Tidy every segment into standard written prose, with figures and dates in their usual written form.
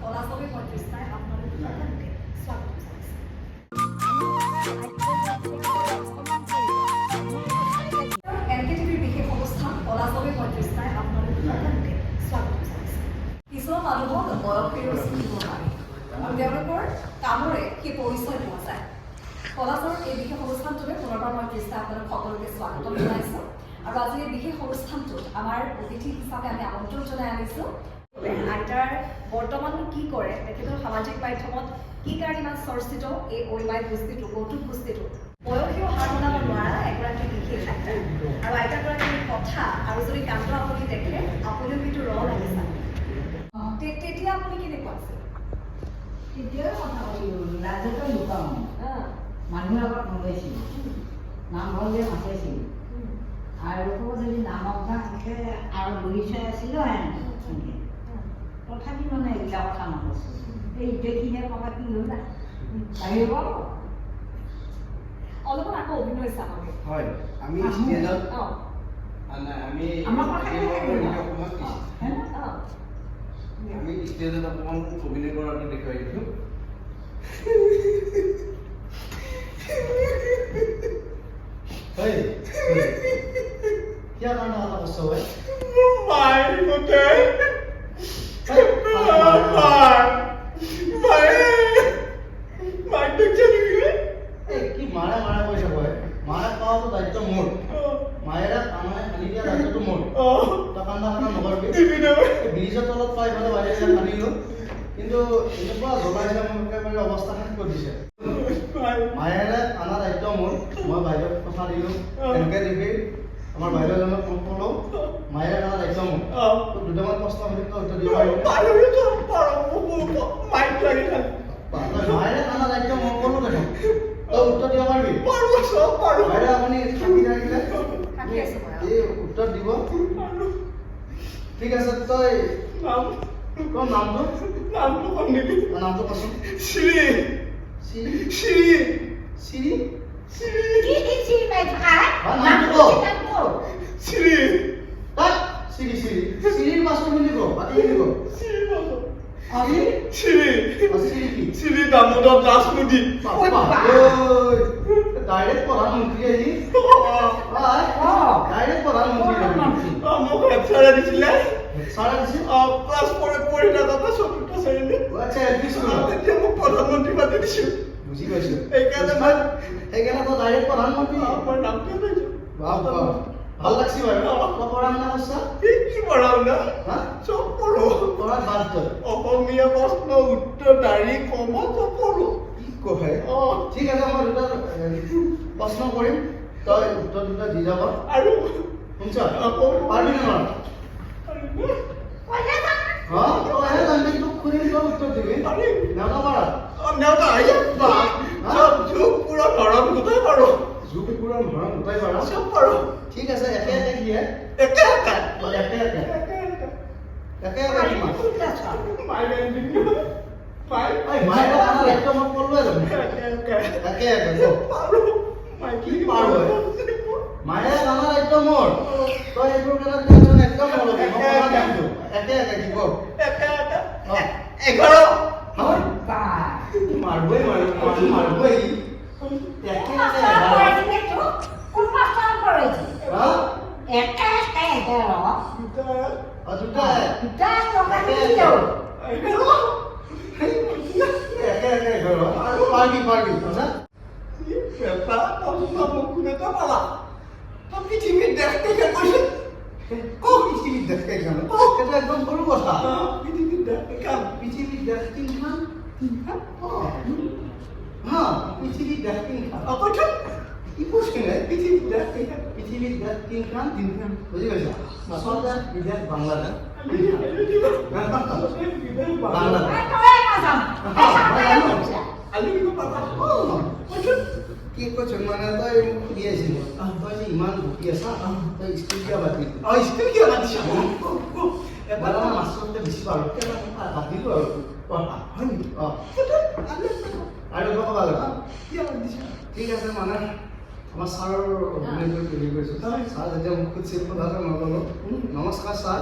কলাছবি পঁয়ত্ৰিছটাই আপোনালোক সকলোকে স্বাগতম জনাইছোঁ। NKTVৰ বিশেষ অনুষ্ঠান কলাছবি পঁয়ত্ৰিছটাই আপোনালোক সকলোকে স্বাগতম জনাইছোঁ। কিছুমান মানুহক বয়সেৰে চিনিব পাৰি আৰু তেওঁলোকৰ কামৰে সেই পৰিচয় পোৱা যায়। কলাছবিৰ এই বিশেষ অনুষ্ঠানটোলৈ পুনৰবাৰ মই দৃষ্টি আপোনালোক সকলোকে স্বাগতম জনাইছোঁ। আৰু আজি এই বিশেষ অনুষ্ঠানটোত আমাৰ অতিথি হিচাপে আমি আমন্ত্ৰণ জনাই আনিছোঁ আইতাৰ বৰ্তমান কি কৰে, তেখেতৰ সামাজিক মাধ্যমত কি কাৰণে ইমান চৰ্চিত এই অৰিমাই গোষ্ঠীটো, কৌতুক গোষ্ঠীটো বয়সীয় হাৰ বনাব নোৱাৰা এগৰাকী বিশেষ আইতা। আৰু আইতাগৰাকীৰ কথা আৰু যদি কাণ্ড আপুনি দেখে আপুনিও কিন্তু ৰ লাগি চাব। তেতিয়া আপুনি কেনেকুৱা আছিল? তেতিয়াই কথা পাতিলোঁ, লাজতে লুকাওঁ, মানুহৰ আগত নলৈছিলোঁ, নামঘৰলৈ মাতিছিলোঁ আৰু যদি নামক এনেকৈ আৰু বহি চাই আছিলোঁ এনেকৈ তথাপি মানে এইবিলাক কথা নকৈছোঁ। এই ইটেখিনে ক'ৰবাত কি হ'ল বাহিৰ অলপমান আকৌ অভিনয় চাম আমি। হয়, আমি ষ্টেজত আমি ষ্টেজত অকণমান অভিনয় কৰাটো দেখুৱাই দিছোঁ। क्या करना वाला गुस्सा हुआ है? কি মাৰা মাৰা কৈ থাকো মাৰা কোৱাটো দায়িত্ব মোৰ মায়েৰা আমাৰ আনি দিয়া দায়িত্বটো মোৰ তই কান্দা কান্দা নকৰবি ব্ৰিজৰ তলত পাই পেলাই বাহিৰে আনিলোঁ কিন্তু এনেকুৱা জ্বলাইছে মোৰ একেবাৰে অৱস্থা শেষ কৰি দিছে মায়েৰা আনা দায়িত্ব মোৰ মই বাহিৰত কথা দিলোঁ এনেকৈ দিবি আমাৰ বাহিৰজনক ফোন কৰোঁ মায়েৰা আনা দায়িত্ব মোৰ দুটামান প্ৰশ্ন সুধিম তই উত্তৰ দিব পাৰিবি মায়েৰা আনা দায়িত্ব মই ক'লোঁ দেখোন তই উত্তৰ দিব পাৰিবি বাইদেউ আপুনি থাকি থাকিলে এই উত্তৰ দিব ঠিক আছে তই তোৰ নামটো কচোন শ্ৰী শ্ৰীৰ পাছত শুনিব বাকী শুনিব শ্ৰী দামোদৰ দাস মোদী ডাইৰেক্ট প্ৰধানমন্ত্ৰী আহি ডাইৰেক্ট প্ৰধানমন্ত্ৰী মোক হেডচাৰে দিছিলে চাৰা দিছিল ক্লাছ পঢ়ি থাকোঁতে চতুৰ্থ শ্ৰেণী আচ্ছা এল পি স্কুলত তেতিয়া মোক প্ৰধানমন্ত্ৰী পাতি দিছিল বুজি পাইছো সেইকাৰণে তই ডাইৰেক্ট প্ৰধানমন্ত্ৰী মই নামটো লৈছোঁ ভাল লাগছি বাৰু তই পঢ়া শুনা কৰিছা কি পঢ়া শুনা চব পঢ়ো পঢ়াত বাদ তই অসমীয়া প্ৰশ্ন উত্তৰ তাৰিখ সময় চব পঢ়ো কি কয় ঠিক আছে মই দুটা প্ৰশ্ন কৰিম তই উত্তৰ দুটা দি যাব আৰু শুনছ পাৰিবি নে নোৱাৰো তইহে জানিবি তোক সুধিম তই উত্তৰ দিবি নেওতা পাৰা নেওতা আহি চব যুগ পুৰা ধৰণ গোটাই পাৰো যুগ পুৰা ধৰণ গোটাই পাৰা চব পাৰো ঠিক আছে একে একে দিয়ে একে একে মায়েৰ আনা দায়িত্ব মই ক'লোৱে দেখোন একে একে কি পাৰো মায়েৰ আনা দায়িত্ব মোৰ তই এইবোৰ কাৰণে টেনচন একদম নলবি মই কথা দিছো একে একে দিব 11 মারবই মারবই একে একে দুটা পারবি বুঝা পৃথিবীর দেখতে কৈছে পৃথিবীর দেখতে কেন এটা একদম বড় কথা পৃথিবীর দেখতে কাম পৃথিবীর দেখতে হ্যাঁ পৃথিবীর দেখতে অপরটা কি কোশ্চেন পৃথিবীর দেখতে পৃথিবীর দেখতে বুঝি পাইছা আচলতে বিদেশ বাংলাদেশ কি কৈছ মানে তই মোক সুধি আছিল তই যে ইমান ভুকি আছা তই স্কুল কিয় বাদ দিলি স্কুল কিয় বাদ দিছা এবাৰ মাষ্টৰতে বেছি পাৰোঁ বাদ দিলোঁ আৰু হয় নেকি আৰু ক'ব লাগে কিয় বাদ দিছা ঠিক আছে মানে আমাৰ ছাৰৰ অভিনয় কৰি কৰিছোঁ ছাৰ যেতিয়া মোক সুধিছিল সোধাটো নল'লোঁ নমস্কাৰ ছাৰ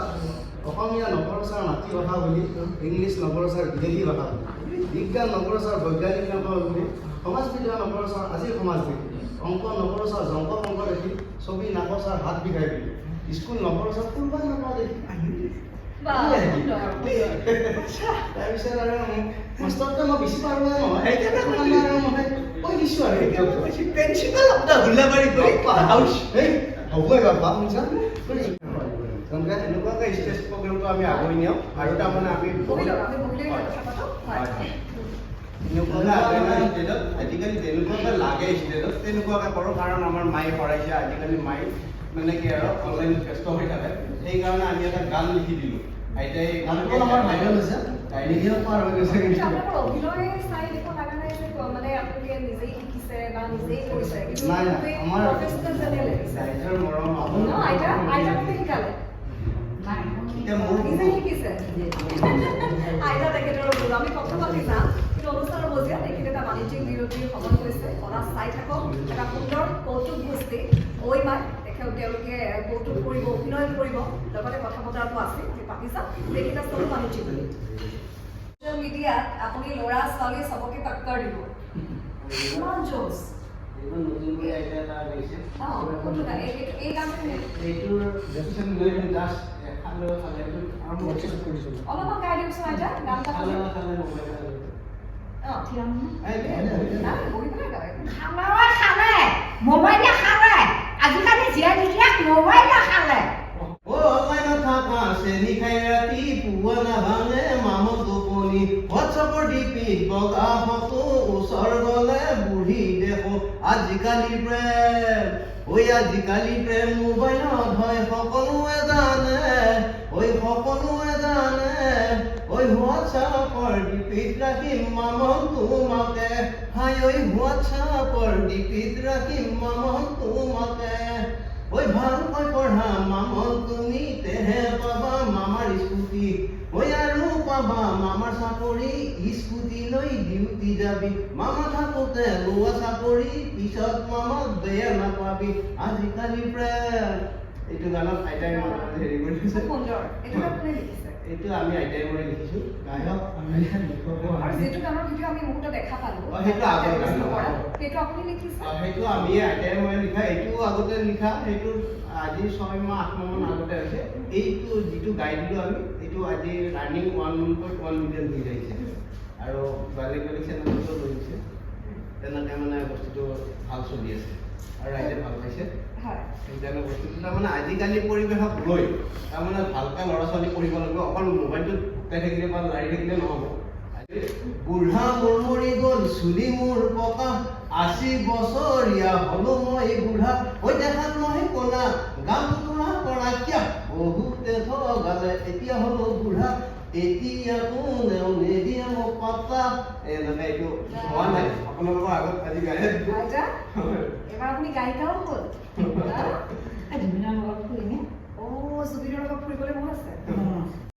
অসমীয়া নৱৰচাৰ মাতৃভাষা বুলি, ইংলিছ নৱৰচাৰ বিদেশী ভাষা বুলি, বিজ্ঞান নৱৰচাৰ বৈজ্ঞানিক ভাষা বুলি, সমাজ বিজ্ঞান নৱৰচাৰ আজিৰ সমাজ দেখি, অংক নৱৰচাৰ জংক পংক দেখি, ছবি নাকৰচাৰ হাত বিষাই বুলি, স্কুল নৱৰচাৰ ফুলবাই নাপাওঁ দেখি তাৰপিছত আৰু মাষ্টৰটো মই বেছি পাৰোঁ নহয় কৈ দিছোঁ আৰু প্ৰিন্সিপাল আপোনাৰ হুল্লাবাৰী কৰি হাউচ হ'বই বাবা শুনিছা এনেকুৱাকৈ ষ্টেজ প্ৰগ্ৰেমটো আমি আগুৱাই নিওঁ আৰু তাৰমানে আমি বহি লওক, আমি বহিলেই কথা পাতো। হয়। এনেকুৱাকৈ আগুৱাই নিওঁ ষ্টেজত। আজিকালি যেনেকুৱাকৈ লাগে ষ্টেজত তেনেকুৱাকৈ কৰোঁ, কাৰণ আমাৰ মায়ে পঢ়াইছে। আজিকালি মায়ে মানে কি আৰু অনলাইন ব্যস্ত হৈ থাকে, সেইকাৰণে আমি এটা গান লিখি দিলোঁ। আইতাই গানটো আমাৰ ভাইৰেল হৈছে নিজেও পাৰ হৈ গৈছে কিন্তু আপোনালোকৰ অভিনয় চাই দেখোন লগা নাই যে মানে আপোনালোকে নিজেই শিকিছে বা নিজেই কৰিছে, কিন্তু নাই, নাই, আমাৰ প্ৰফেচনেল যেনে লাগিছে। আইতাৰ মৰম ন, আইতা কোনে শিকালে? এতিয়া মোৰ নিজে শিকিছে। আইতা তেখেতৰ গুৰু। আমি কথা পাতি যাম, কিন্তু অনুষ্ঠানৰ মজিয়াত এইখিনি এটা বাণিজ্যিক বিৰতিৰ সময় হৈছে। কলা চাই থাকক, এটা সুন্দৰ কৌতুক গোষ্ঠী ঐ মাই তেওঁলোকে কৌতুক কৰিব, অভিনয় কৰিব, লগতে কথা বতৰাটো আছে আমি পাতি যাম। এইকেইটা চব বাণিজ্যিক বিৰতি। ছ'চিয়েল মিডিয়াত আপুনি ল'ৰা ছোৱালী চবকে টক্কৰ দিব, ইমান জোচ। এইটো নতুনকৈ আইতা এটা গৈছে। কোনটো গান? এই গানটো এইটোৰ ডেফিনেশ্যন লৈ পিনে জাষ্ট খালে অলপমান গাই দিয়কচোন আইতা, গান এটা খালে। নাই, বহি পেলাই গায়। খালে মোবাইলে খালে আজিকালি জীয়াই নিদিয়াক মোবাইলে খালে অনলাইনত থকা চেনি খাই ৰাতি পুৱা নাভাঙে মামত টোপনি, হোৱাটছআপৰ ডিপিত বগা ফটো, ওচৰ গলে বুঢ়ী দেখো। আজিকালি প্ৰেম আজিকালি প্ৰেম মোবাইলত হয়, সকলোৱে জানে সকলোৱে জানে হোৱাটছআপৰ ডিপিত ৰাখিম মামন তোমাকে, হোৱাটছআপৰ ডিপিত ৰাখিম মামন তোমাকে। ভালকৈ পঢ়া মামন তুমি, তেহে পাবা মামাৰ স্কুটি, আৰু পাবা মামাৰ চাকৰি, স্কুটি লৈ ডিউটি যাবি, মামা থাকোতে লোৱা চাকৰি, পিছত মামাক বেয়া নাপাবি। আজিকালি প্ৰেম। এইটো গানত আইতাই হেৰি কৰি দিছে। সুন্দৰ। এইটো গান কোনে লিখিছে? এইটো আমি আইতাই মই লিখিছোঁ। গায়ক আমি লিখক আৰু যিটো গানৰ ভিডিঅ' আমি মুহূৰ্তত দেখা পালো, সেইটো আগৰ গান। সেইটো আপুনি লিখিছে? সেইটো আমি আইতাই মই লিখা, এইটো আগতে লিখা, সেইটো আজি 6 মাহ 8 মাহমান আগতে হৈছে। এইটো যিটো গাই দিলোঁ আমি, এইটো আজি ৰানিং 1.1 মিলিয়ন হৈ যাইছে, আৰু বেলেগ বেলেগ চেনেলতো লৈছে। তেনেকৈ মানে বস্তুটো ভাল চলি আছে আৰু ৰাইজে ভাল পাইছে। হয়। সেইকাৰণে বস্তুটো তাৰমানে আজিকালি পৰিৱেশক লৈ তাৰমানে ভালকৈ ল'ৰা ছোৱালী পঢ়িব লাগিব, অকল মোবাইলটোত শুকাই থাকিলে বা লাৰি থাকিলে নহ'ব। বুঢ়া মোৰ মৰি গ'ল, চুলি মোৰ পকা, 80 বছৰীয়া হ'লো মই বুঢ়া, দেখাত নহয় কলা, গান তোৰা কৰা কিয়া, বহুতে ঠগালে, এতিয়া হ'লো বুঢ়া, এতিয়া কোনেও নিদিয়ে মোক পাত্তা। এনেকৈ এইটো হোৱা নাই, আপোনালোকৰ আগত আজি গাই আইতা, এবাৰ আপুনি গায়িকাও হ'ল। জুবিনৰ লগত ফুৰিনে জুবিনৰ লগত ফুৰিবলৈ মন আছে?